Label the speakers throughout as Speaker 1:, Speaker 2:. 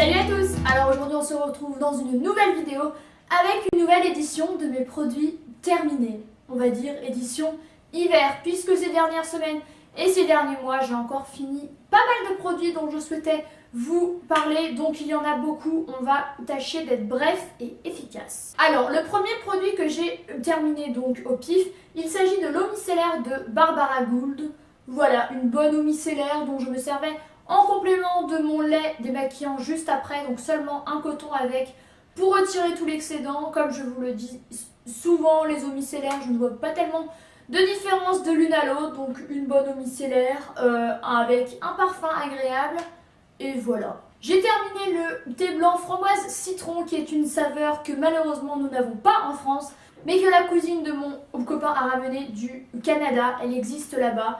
Speaker 1: Salut à tous! Alors aujourd'hui on se retrouve dans une nouvelle vidéo avec une nouvelle édition de mes produits terminés. On va dire édition hiver, puisque ces dernières semaines et ces derniers mois j'ai encore fini pas mal de produits dont je souhaitais vous parler. Donc il y en a beaucoup, on va tâcher d'être bref et efficace. Alors le premier produit que j'ai terminé donc au pif, il s'agit de l'eau micellaire de Barbara Gould. Voilà, une bonne eau micellaire dont je me servais en complément de mon lait démaquillant juste après, donc seulement un coton avec pour retirer tout l'excédent. Comme je vous le dis souvent, les eaux micellaires, je ne vois pas tellement de différence de l'une à l'autre, donc une bonne eau micellaire avec un parfum agréable, et voilà. J'ai terminé le thé blanc framboise citron, qui est une saveur que malheureusement nous n'avons pas en France, mais que la cousine de mon copain a ramené du Canada, elle existe là-bas.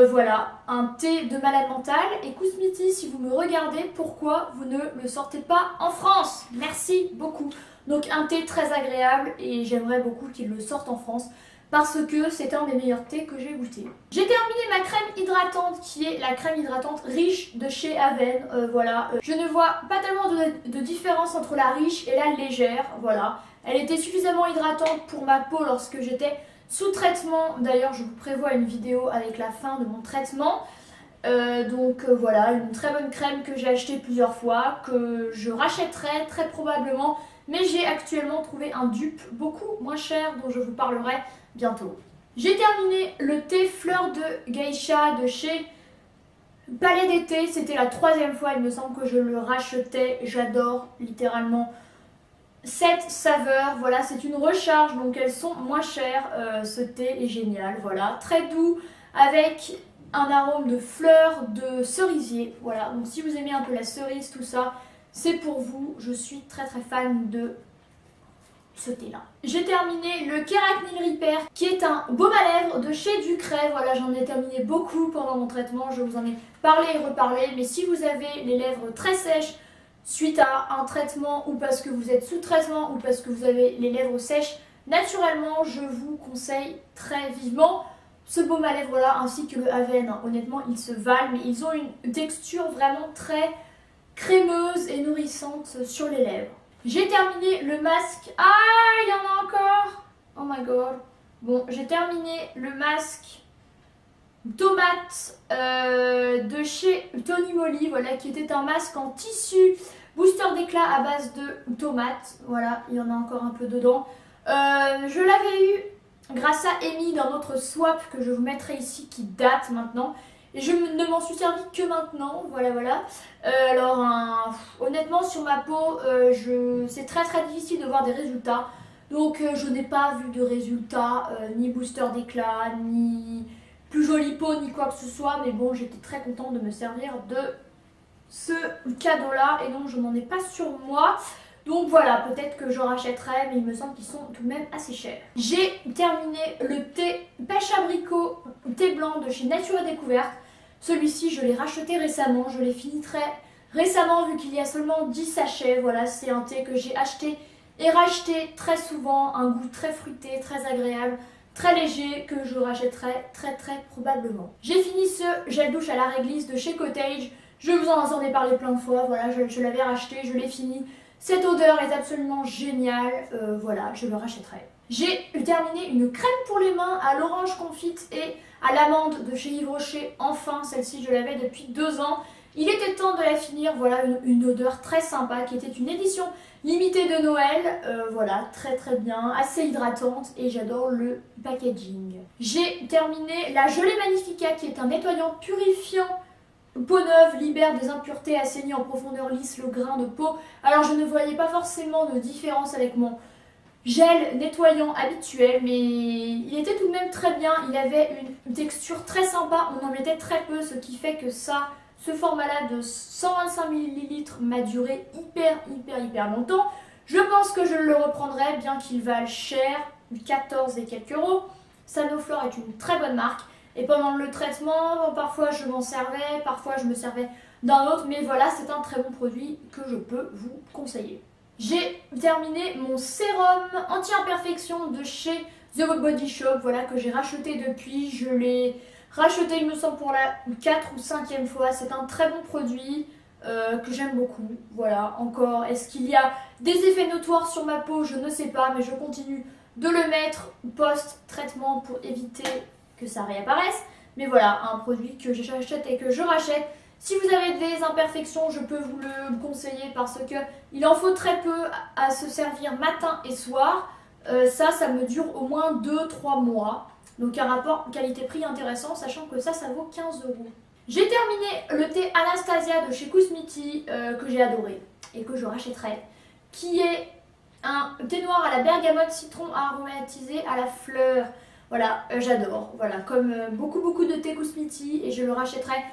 Speaker 1: Voilà, un thé de malade mental. Et Kousmiti, si vous me regardez, pourquoi vous ne le sortez pas en France? Merci beaucoup. Donc un thé très agréable et j'aimerais beaucoup qu'il le sorte en France parce que c'est un des meilleurs thés que j'ai goûté. J'ai terminé ma crème hydratante qui est la crème hydratante riche de chez Aven. Voilà, je ne vois pas tellement de différence entre la riche et la légère. Voilà, elle était suffisamment hydratante pour ma peau lorsque j'étais sous traitement. D'ailleurs je vous prévois une vidéo avec la fin de mon traitement. Voilà, une très bonne crème que j'ai achetée plusieurs fois, que je rachèterai très probablement, mais j'ai actuellement trouvé un dupe beaucoup moins cher dont je vous parlerai bientôt. J'ai terminé le thé fleur de geisha de chez Palais d'été. C'était la troisième fois il me semble que je le rachetais. J'adore littéralement cette saveur. Voilà, c'est une recharge, donc elles sont moins chères. Ce thé est génial, voilà, très doux avec un arôme de fleurs de cerisier. Voilà, donc si vous aimez un peu la cerise, tout ça, c'est pour vous. Je suis très fan de ce thé là. J'ai terminé le Keratin Repair qui est un baume à lèvres de chez Ducray. Voilà, j'en ai terminé beaucoup pendant mon traitement, je vous en ai parlé et reparlé, mais si vous avez les lèvres très sèches suite à un traitement ou parce que vous êtes sous traitement ou parce que vous avez les lèvres sèches, naturellement je vous conseille très vivement ce baume à lèvres là ainsi que le Aven. Honnêtement ils se valent, mais ils ont une texture vraiment très crémeuse et nourrissante sur les lèvres. J'ai terminé le masque. Ah, il y en a encore. Oh my god. Bon, j'ai terminé le masque tomate de chez Tony Moly, voilà, qui était un masque en tissu booster d'éclat à base de tomates. Voilà, il y en a encore un peu dedans. Je l'avais eu grâce à Amy d'un autre swap que je vous mettrai ici qui date maintenant. Et je ne m'en suis servi que maintenant, voilà. Honnêtement sur ma peau, c'est très difficile de voir des résultats. Donc je n'ai pas vu de résultats, ni booster d'éclat, ni plus jolie peau, ni quoi que ce soit. Mais bon, j'étais très contente de me servir de ce cadeau là et donc je n'en ai pas sur moi. Donc voilà, peut-être que je rachèterai, mais il me semble qu'ils sont tout de même assez chers. J'ai terminé le thé pêche abricot, thé blanc de chez Nature et Découverte. Celui-ci, je l'ai racheté récemment, je l'ai fini très récemment vu qu'il y a seulement 10 sachets. Voilà, c'est un thé que j'ai acheté et racheté très souvent, un goût très fruité, très agréable, très léger, que je rachèterai très probablement. J'ai fini ce gel douche à la réglisse de chez Cottage. Je vous en ai parlé plein de fois, voilà, je l'avais racheté, je l'ai fini. Cette odeur est absolument géniale, voilà, je le rachèterai. J'ai terminé une crème pour les mains à l'orange confite et à l'amande de chez Yves Rocher. Enfin, celle-ci, je l'avais depuis 2 ans. Il était temps de la finir, voilà, une odeur très sympa qui était une édition limitée de Noël. Voilà, très bien, assez hydratante et j'adore le packaging. J'ai terminé la gelée Magnifica qui est un nettoyant purifiant. Peau neuve, libère des impuretés, assainit en profondeur, lisse le grain de peau. Alors je ne voyais pas forcément de différence avec mon gel nettoyant habituel, mais il était tout de même très bien. Il avait une texture très sympa, on en mettait très peu, ce qui fait que ce format là de 125 ml m'a duré hyper longtemps. Je pense que je le reprendrai, bien qu'il vale cher, 14 et quelques euros. Sanoflore est une très bonne marque. Et pendant le traitement, parfois je m'en servais, parfois je me servais d'un autre, mais voilà, c'est un très bon produit que je peux vous conseiller. J'ai terminé mon sérum anti-imperfection de chez The Body Shop, voilà, que j'ai racheté depuis. Je l'ai racheté, il me semble, pour la 4e ou 5e fois. C'est un très bon produit. que j'aime beaucoup. Voilà, encore, est-ce qu'il y a des effets notoires sur ma peau? Je ne sais pas, mais je continue de le mettre post-traitement pour éviter que ça réapparaisse. Mais voilà, un produit que j'achète et que je rachète. Si vous avez des imperfections, je peux vous le conseiller parce que il en faut très peu à se servir matin et soir. Ça me dure au moins 2-3 mois. Donc un rapport qualité-prix intéressant, sachant que ça vaut 15 €. J'ai terminé le thé Anastasia de chez Kousmiti que j'ai adoré et que je rachèterai, qui est un thé noir à la bergamote citron aromatisé à la fleur. Voilà, j'adore. Voilà, comme beaucoup de thé Kousmiti et je le rachèterai.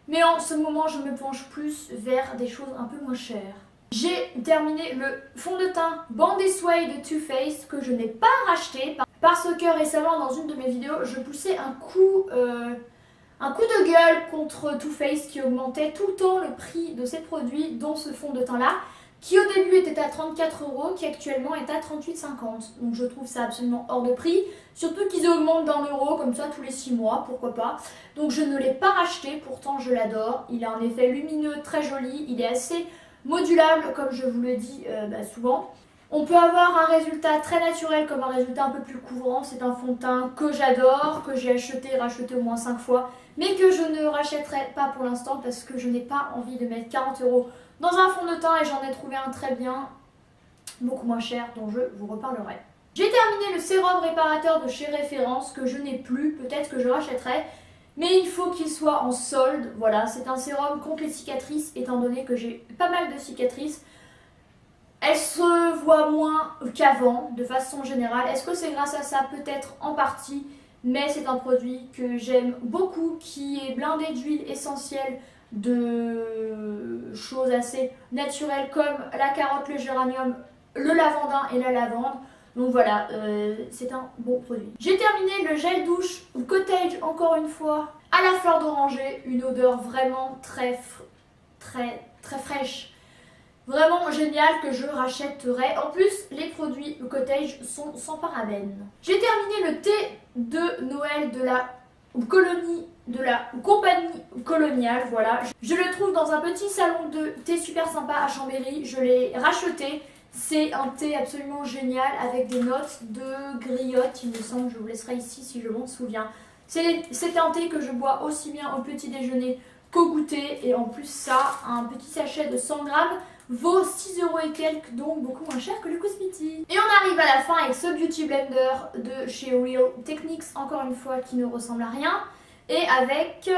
Speaker 1: Mais en ce moment, je me penche plus vers des choses un peu moins chères. J'ai terminé le fond de teint Bandé Sway de Too Faced que je n'ai pas racheté parce que récemment dans une de mes vidéos, je poussais un coup de gueule contre Too Faced qui augmentait tout le temps le prix de ses produits, dont ce fond de teint là, qui au début était à 34 €, qui actuellement est à 38,50 €. Donc je trouve ça absolument hors de prix, surtout qu'ils augmentent d'1 € comme ça tous les 6 mois, pourquoi pas. Donc je ne l'ai pas racheté, pourtant je l'adore. Il a un effet lumineux très joli, il est assez modulable comme je vous le dis souvent. On peut avoir un résultat très naturel comme un résultat un peu plus couvrant. C'est un fond de teint que j'adore, que j'ai acheté et racheté au moins 5 fois, mais que je ne rachèterai pas pour l'instant parce que je n'ai pas envie de mettre 40 € dans un fond de teint et j'en ai trouvé un très bien, beaucoup moins cher, dont je vous reparlerai. J'ai terminé le sérum réparateur de chez Référence que je n'ai plus, peut-être que je rachèterai, mais il faut qu'il soit en solde. Voilà, c'est un sérum contre les cicatrices étant donné que j'ai pas mal de cicatrices. Elles se voient moins qu'avant, de façon générale. Est-ce que c'est grâce à ça? Peut-être en partie, mais c'est un produit que j'aime beaucoup, qui est blindé d'huile essentielle, de choses assez naturelles comme la carotte, le géranium, le lavandin et la lavande. Donc voilà, c'est un bon produit. J'ai terminé le gel douche Cottage, encore une fois, à la fleur d'oranger. Une odeur vraiment très fraîche. Vraiment génial que je rachèterai. En plus, les produits Cottage sont sans parabènes. J'ai terminé le thé de Noël de la compagnie coloniale. Voilà. Je le trouve dans un petit salon de thé super sympa à Chambéry. Je l'ai racheté. C'est un thé absolument génial avec des notes de griotte, il me semble. Je vous laisserai ici si je m'en souviens. C'est un thé que je bois aussi bien au petit déjeuner qu'au goûter. Et en plus ça, un petit sachet de 100 grammes vaut 6 € et quelques, donc beaucoup moins cher que le Kousmiti. Et on arrive à la fin avec ce Beauty Blender de chez Real Techniques, encore une fois qui ne ressemble à rien. Et avec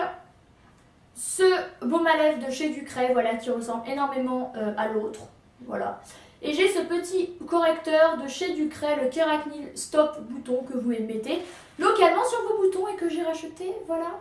Speaker 1: ce baume à lèvres de chez Ducray, voilà, qui ressemble énormément à l'autre. Voilà. Et j'ai ce petit correcteur de chez Ducray, le Keragnil Stop Bouton, que vous mettez localement sur vos boutons et que j'ai racheté, voilà.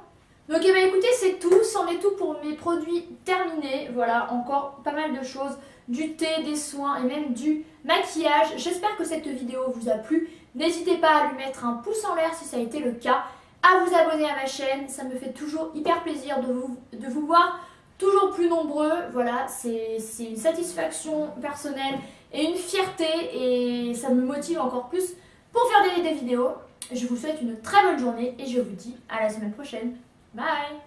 Speaker 1: Donc écoutez, c'est tout, c'en est tout pour mes produits terminés. Voilà, encore pas mal de choses, du thé, des soins et même du maquillage. J'espère que cette vidéo vous a plu. N'hésitez pas à lui mettre un pouce en l'air si ça a été le cas, à vous abonner à ma chaîne, ça me fait toujours hyper plaisir de vous voir toujours plus nombreux. Voilà, c'est une satisfaction personnelle et une fierté et ça me motive encore plus pour faire des vidéos. Je vous souhaite une très bonne journée et je vous dis à la semaine prochaine. Bye!